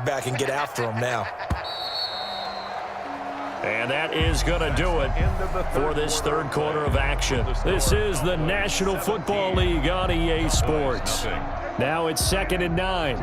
back and get after him now. And that is going to do it for this third quarter of action. This is the National Football League on EA Sports. Now it's 2nd and 9.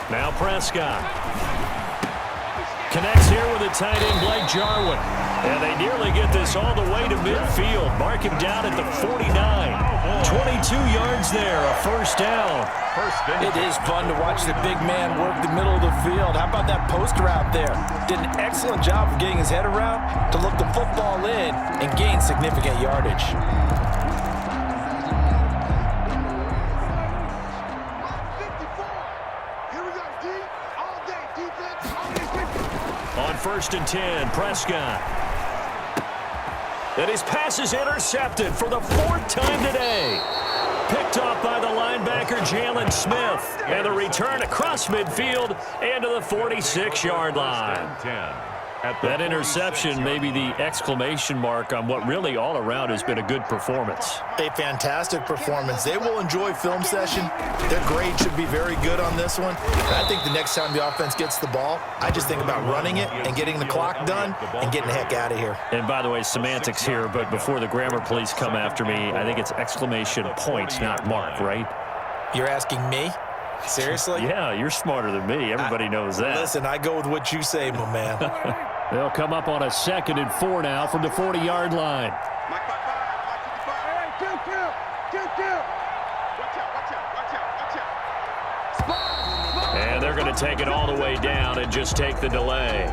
Now Prescott. Connects here with a tight end, Blake Jarwin. And they nearly get this all the way to midfield. Mark him down at the 49. 22 yards there, a first down. It is fun to watch the big man work the middle of the field. How about that post route there? Did an excellent job of getting his head around to look the football in and gain significant yardage. On 1st and 10, Prescott. And his pass is intercepted for the 4th time today. Picked off by the linebacker, Jalen Smith. And the return across midfield and to the 46-yard line. That interception may be the exclamation mark on what really all around has been a good performance. A fantastic performance. They will enjoy film session. Their grade should be very good on this one. And I think the next time the offense gets the ball, I just think about running it and getting the clock done and getting the heck out of here. And by the way, semantics here, but before the grammar police come after me, I think it's exclamation point, not mark, right? You're asking me? Seriously? Yeah, you're smarter than me. Everybody knows that. Listen, I go with what you say, my man. They'll come up on a 2nd and 4 now from the 40-yard line. And they're going to take it all the way down and just take the delay.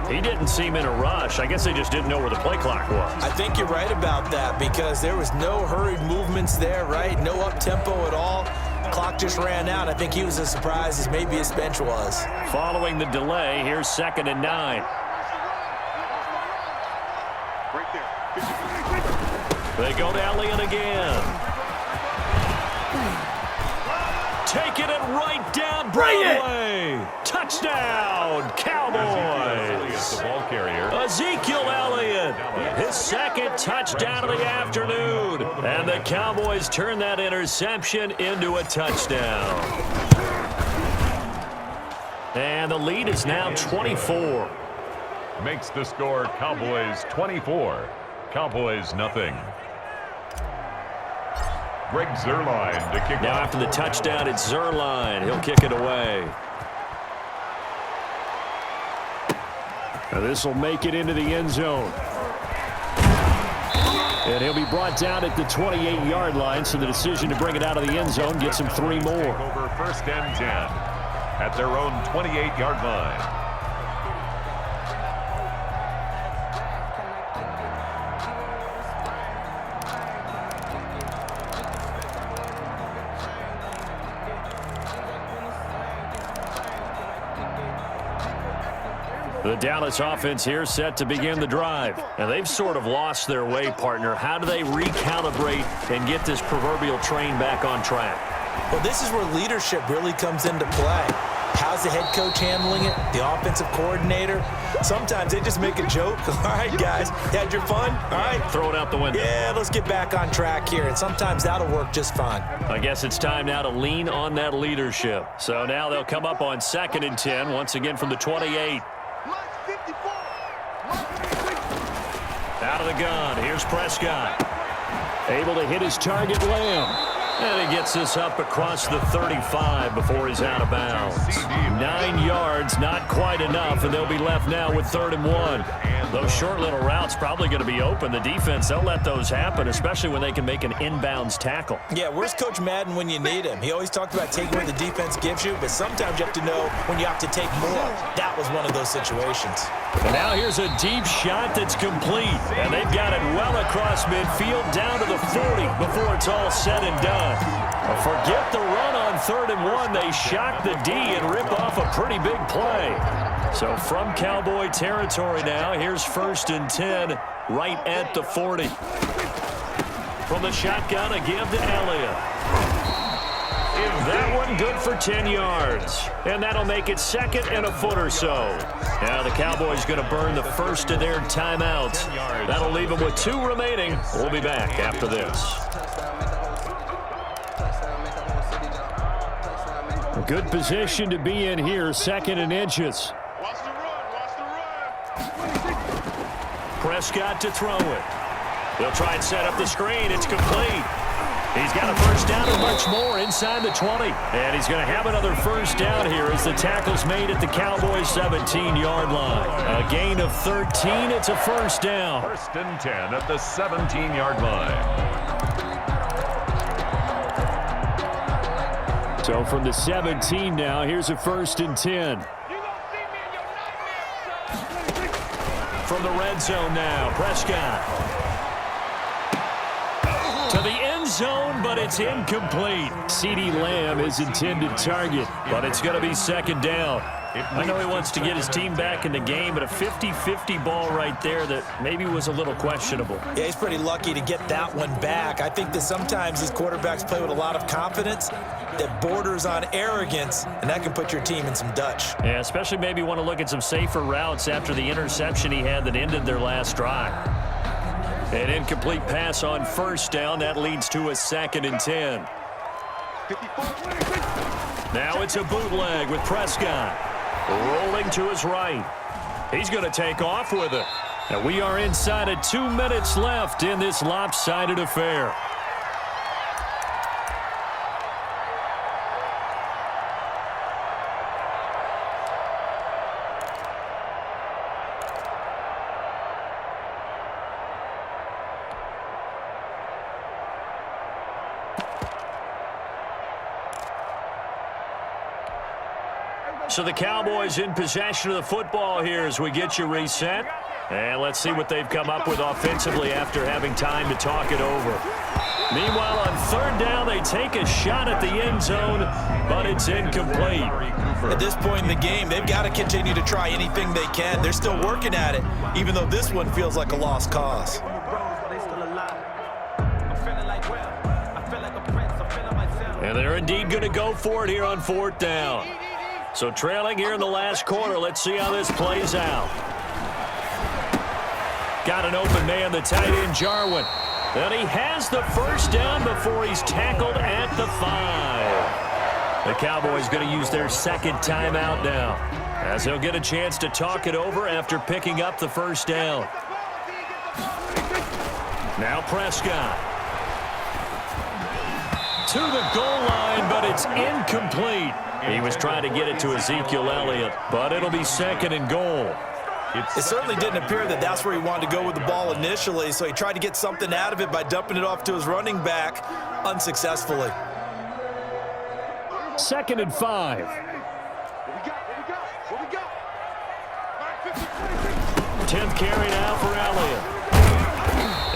He didn't seem in a rush. I guess they just didn't know where the play clock was. I think you're right about that because there was no hurried movements there, right? No up-tempo at all. Clock just ran out. I think he was as surprised as maybe his bench was. Following the delay, here's 2nd and 9. They go to Elliott again. Taking it right down Broadway. Touchdown, Cowboys. The ball carrier. Ezekiel Elliott, his 2nd touchdown of the afternoon. And the Cowboys turn that interception into a touchdown. And the lead is now 24. Makes the score Cowboys 24. Cowboys nothing. Greg Zuerlein to kick now off. After the touchdown, it's Zuerlein. He'll kick it away. Now this will make it into the end zone. And he'll be brought down at the 28-yard line, so the decision to bring it out of the end zone gets him 3 more. Over 1st and 10 at their own 28-yard line. The Dallas offense here set to begin the drive. And they've sort of lost their way, partner. How do they recalibrate and get this proverbial train back on track? Well, this is where leadership really comes into play. How's the head coach handling it? The offensive coordinator? Sometimes they just make a joke. All right, guys, you had your fun? All right. Throw it out the window. Yeah, let's get back on track here. And sometimes that'll work just fine. I guess it's time now to lean on that leadership. So now they'll come up on 2nd and 10, once again from the 28. Out of the gun, here's Prescott. Able to hit his target, Lamb. And he gets this up across the 35 before he's out of bounds. 9 yards, not quite enough, and they'll be left now with 3rd and 1. Those short little routes probably going to be open. The defense, they'll let those happen, especially when they can make an inbounds tackle. Yeah, where's Coach Madden when you need him? He always talked about taking what the defense gives you, but sometimes you have to know when you have to take more. That was one of those situations. And now here's a deep shot that's complete. And they've got it well across midfield down to the 40 before it's all said and done. Forget the run on 3rd and 1. They shock the D and rip off a pretty big play. So from Cowboy territory now, here's 1st and 10 right at the 40. From the shotgun, a give to Elliott. That one good for 10 yards. And that'll make it 2nd and a foot or so. Now the Cowboys going to burn the first of their timeouts. That'll leave them with 2 remaining. We'll be back after this. A good position to be in here, 2nd and inches. Watch the run. Prescott to throw it. They'll try and set up the screen. It's complete. He's got a first down and much more inside the 20. And he's going to have another first down here as the tackle's made at the Cowboys' 17-yard line. A gain of 13. It's a first down. 1st and 10 at the 17-yard line. So from the 17 now, here's a 1st and 10. From the red zone now, Prescott. To the end zone, but it's incomplete. CeeDee Lamb is intended target, but it's going to be 2nd down. I know he wants to get his team back in the game, but a 50-50 ball right there that maybe was a little questionable. Yeah, he's pretty lucky to get that one back. I think that sometimes these quarterbacks play with a lot of confidence that borders on arrogance, and that can put your team in some Dutch. Yeah, especially maybe want to look at some safer routes after the interception he had that ended their last drive. An incomplete pass on 1st down. That leads to a 2nd and 10. Now it's a bootleg with Prescott. Rolling to his right. He's going to take off with it. And we are inside of 2 minutes left in this lopsided affair. So the Cowboys in possession of the football here as we get you reset. And let's see what they've come up with offensively after having time to talk it over. Meanwhile, on 3rd down, they take a shot at the end zone, but it's incomplete. At this point in the game, they've got to continue to try anything they can. They're still working at it, even though this one feels like a lost cause. And they're indeed going to go for it here on 4th down. So trailing here in the last quarter, let's see how this plays out. Got an open man, the tight end, Jarwin. And he has the first down before he's tackled at the 5. The Cowboys going to use their 2nd timeout now, as they'll get a chance to talk it over after picking up the first down. Now Prescott. To the goal line, but it's incomplete. He was trying to get it to Ezekiel Elliott, but it'll be 2nd and goal. It certainly didn't appear that that's where he wanted to go with the ball initially, so he tried to get something out of it by dumping it off to his running back unsuccessfully. 2nd and 5. 10th carry now for Elliott.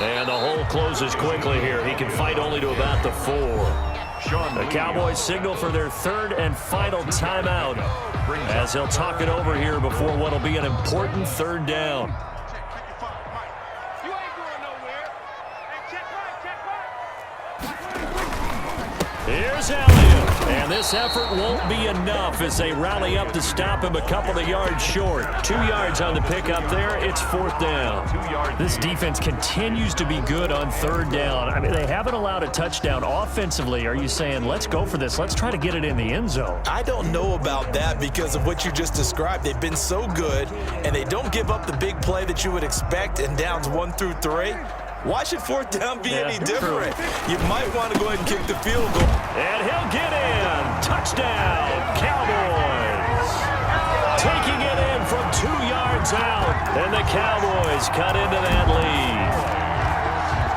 And the hole closes quickly here. He can fight only to about the 4. The Cowboys signal for their 3rd and final timeout as they'll talk it over here before what will be an important 3rd down. Here's Elliott. And this effort won't be enough as they rally up to stop him a couple of yards short. 2 yards on the pickup there. It's 4th down. This defense continues to be good on 3rd down. I mean, they haven't allowed a touchdown. Offensively, are you saying, let's go for this? Let's try to get it in the end zone. I don't know about that because of what you just described. They've been so good, and they don't give up the big play that you would expect in downs 1 through 3. Why should 4th down be any different? You might want to go ahead and kick the field goal. And he'll get in. Touchdown, Cowboys. Taking it in from 2 yards out. And the Cowboys cut into that lead.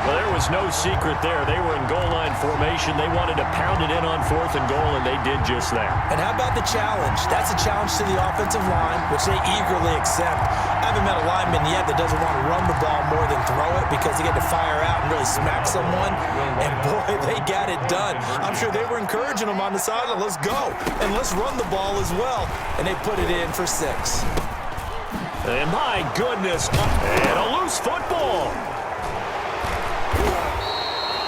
Well, there was no secret there. They were in goal line formation. They wanted to pound it in on 4th and goal, and they did just that. And how about the challenge? That's a challenge to the offensive line, which they eagerly accept. I haven't met a lineman yet that doesn't want to run the ball more than throw it because they get to fire out and really smack someone. And, boy, they got it done. I'm sure they were encouraging them on the sideline. Let's go. And let's run the ball as well. And they put it in for 6. And my goodness, and a loose football.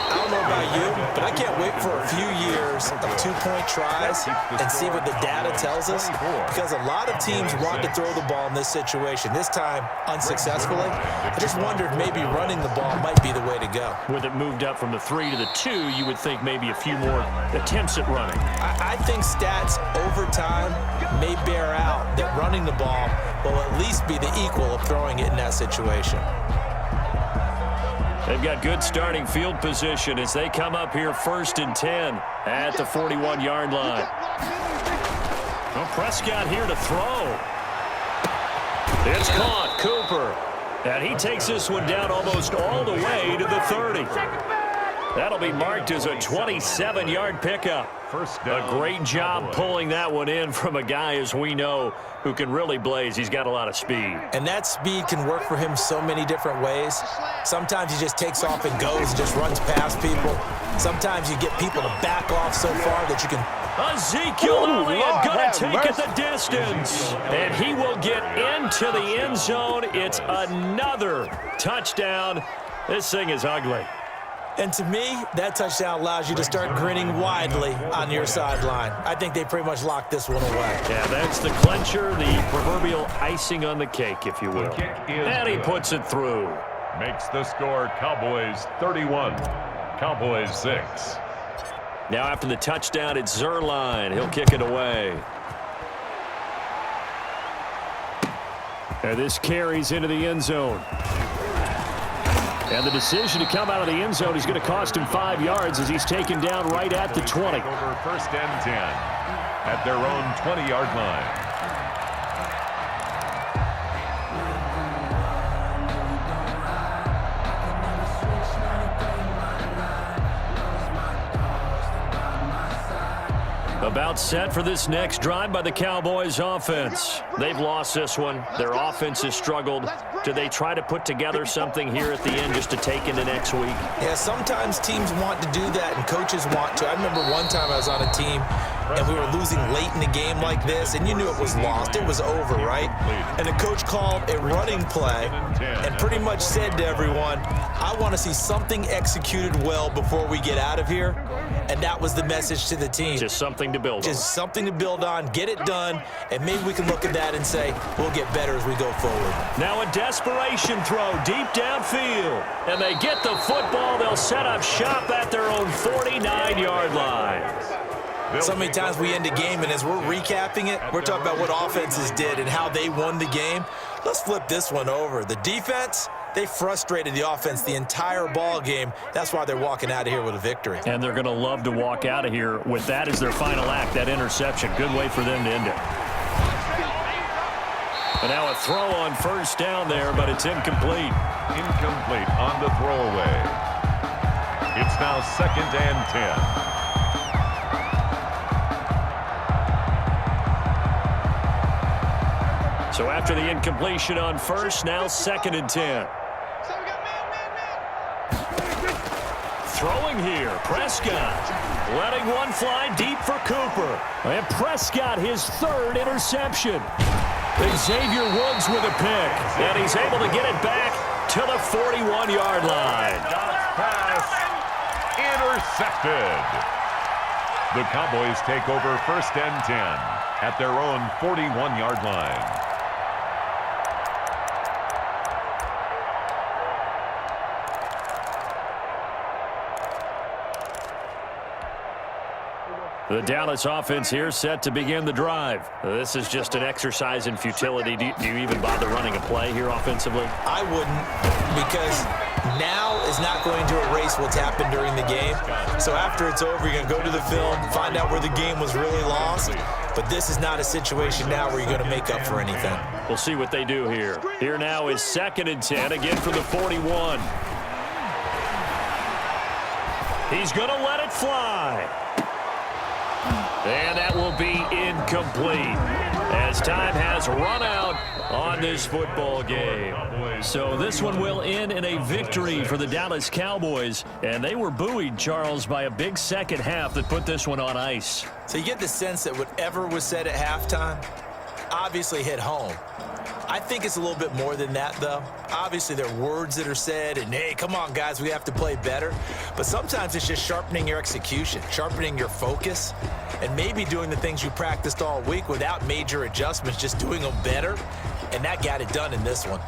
I don't know about you, but I can't wait for a few years series of 2-point tries and see what the data tells us? Because a lot of teams want to throw the ball in this situation, this time unsuccessfully. I just wonder if maybe running the ball might be the way to go. With it moved up from the 3 to the 2, you would think maybe a few more attempts at running. I think stats over time may bear out that running the ball will at least be the equal of throwing it in that situation. They've got good starting field position as they come up here 1st and 10 at the 41-yard line. Well, Prescott here to throw. It's caught. Cooper. And he takes this one down almost all the way to the 30. That'll be marked as a 27-yard pickup. A great job pulling that one in from a guy, as we know, who can really blaze. He's got a lot of speed. And that speed can work for him so many different ways. Sometimes he just takes off and goes and just runs past people. Sometimes you get people to back off so far that you can... Ezekiel Elliott going to take it the distance. And he will get into the end zone. It's another touchdown. This thing is ugly. And to me, that touchdown allows you to start grinning widely on your sideline. I think they pretty much locked this one away. Yeah, that's the clincher, the proverbial icing on the cake, if you will. And he puts it through. Makes the score Cowboys 31, Cowboys 6. Now after the touchdown, it's Zuerlein. He'll kick it away. And this carries into the end zone. And the decision to come out of the end zone is going to cost him 5 yards as he's taken down right at the 20. Over 1st and 10 at their own 20-yard line. About set for this next drive by the Cowboys offense. They've lost this one. Their offense has struggled. Do they try to put together something here at the end just to take into next week? Yeah, sometimes teams want to do that and coaches want to. I remember one time I was on a team and we were losing late in the game like this, and you knew it was lost. It was over, right? And the coach called a running play and pretty much said to everyone, I want to see something executed well before we get out of here. And that was the message to the team. Just something to build on. Just something to build on, get it done, and maybe we can look at that and say, we'll get better as we go forward. Now a desperation throw deep downfield. And they get the football. They'll set up shop at their own 49-yard line. So many times we end a game, and as we're recapping it, we're talking about what offenses did and how they won the game. Let's flip this one over. The defense, they frustrated the offense the entire ball game. That's why they're walking out of here with a victory. And they're going to love to walk out of here with that as their final act, that interception. Good way for them to end it. And now a throw on 1st down there, but it's incomplete. Incomplete on the throwaway. It's now 2nd and 10. So after the incompletion on 1st, now 2nd and 10. Throwing here, Prescott. Letting one fly deep for Cooper. And Prescott, his 3rd interception. Xavier Woods with a pick. And he's able to get it back to the 41-yard line. Pass intercepted. The Cowboys take over 1st and 10 at their own 41-yard line. The Dallas offense here set to begin the drive. This is just an exercise in futility. Do you even bother running a play here offensively? I wouldn't, because now is not going to erase what's happened during the game. So after it's over, you're going to go to the film, find out where the game was really lost. But this is not a situation now where you're going to make up for anything. We'll see what they do here. Here now is 2nd and 10, again for the 41. He's going to let it fly. And that will be incomplete as time has run out on this football game. So this one will end in a victory for the Dallas Cowboys. And they were buoyed, Charles, by a big second half that put this one on ice. So you get the sense that whatever was said at halftime obviously hit home. I think it's a little bit more than that, though. Obviously, there are words that are said, and, hey, come on, guys, we have to play better. But sometimes it's just sharpening your execution, sharpening your focus, and maybe doing the things you practiced all week without major adjustments, just doing them better. And that got it done in this one.